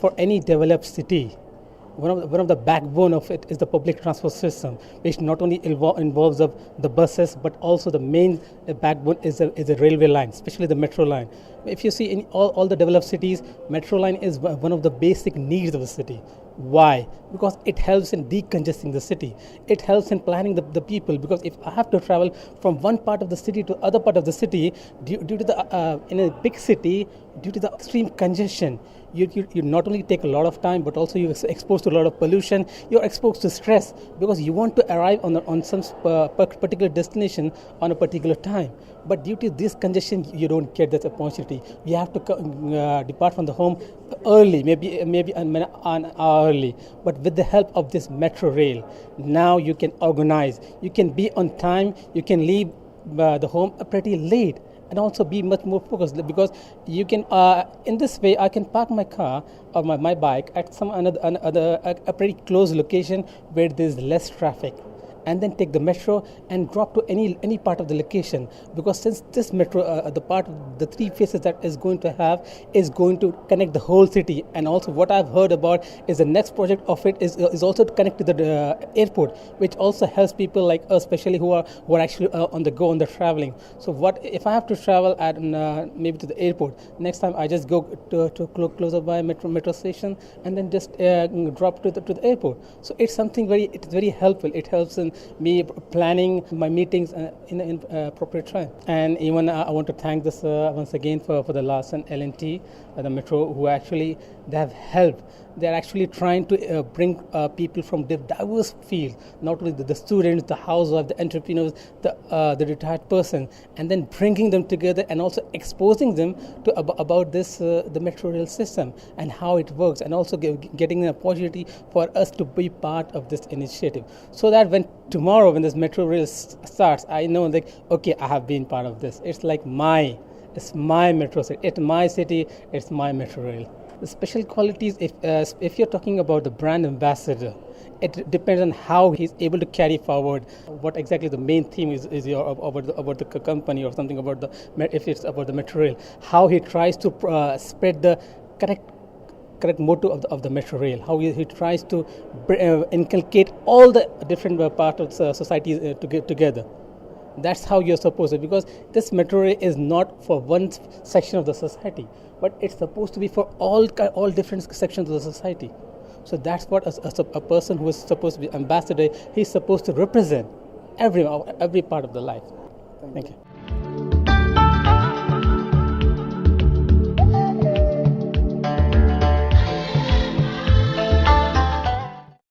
for any developed city, one of the backbone of it is the public transport system, which not only involves the buses, but also the main backbone is the railway line, especially the metro line. If you see in all the developed cities, metro line is one of the basic needs of the city. Why? Because it helps in decongesting the city. It helps in planning the people, because if I have to travel from one part of the city to other part of the city, due to the in a big city, due to the extreme congestion, you not only take a lot of time, but also you're exposed to a lot of pollution. You're exposed to stress because you want to arrive on some particular destination on a particular time. But due to this congestion, you don't get that opportunity. You have to depart from the home early, maybe an hour early. But with the help of this metro rail, now you can organize. You can be on time. You can leave the home pretty late, and also be much more focused, because you can in this way I can park my car or my bike at some another a pretty close location where there's less traffic, and then take the metro and drop to any part of the location. Because since this metro, the three phases that is going to connect the whole city. And also what I've heard about is the next project of it is also to connect to the airport, which also helps people like us, especially who are actually on the go, on the traveling. So what if I have to travel at maybe to the airport, next time I just go to closer by metro station, and then just drop to the airport. So it's something very helpful. It helps in me planning my meetings in appropriate time. And even I want to thank this once again for the Larsen L&T, the metro, who actually they have helped. They're actually trying to bring people from diverse fields, not only the students, the housewives, the entrepreneurs, the retired person, and then bringing them together and also exposing them to about this the metro rail system and how it works, and also getting an opportunity for us to be part of this initiative, so that when tomorrow when this metro rail starts, I know like, okay, I have been part of this. It's like it's my metro city. It's my city. It's my metro rail. The special qualities, if you're talking about the brand ambassador, it depends on how he's able to carry forward what exactly the main theme is about the company, or something about if it's about the metro rail, how he tries to spread the correct motto of the metro rail, how he tries to inculcate all the different parts of society to get together. That's how you're supposed to, because this metro rail is not for one section of the society, but it's supposed to be for all different sections of the society. So that's what a person who is supposed to be ambassador, he's supposed to represent every part of the life. Thank you.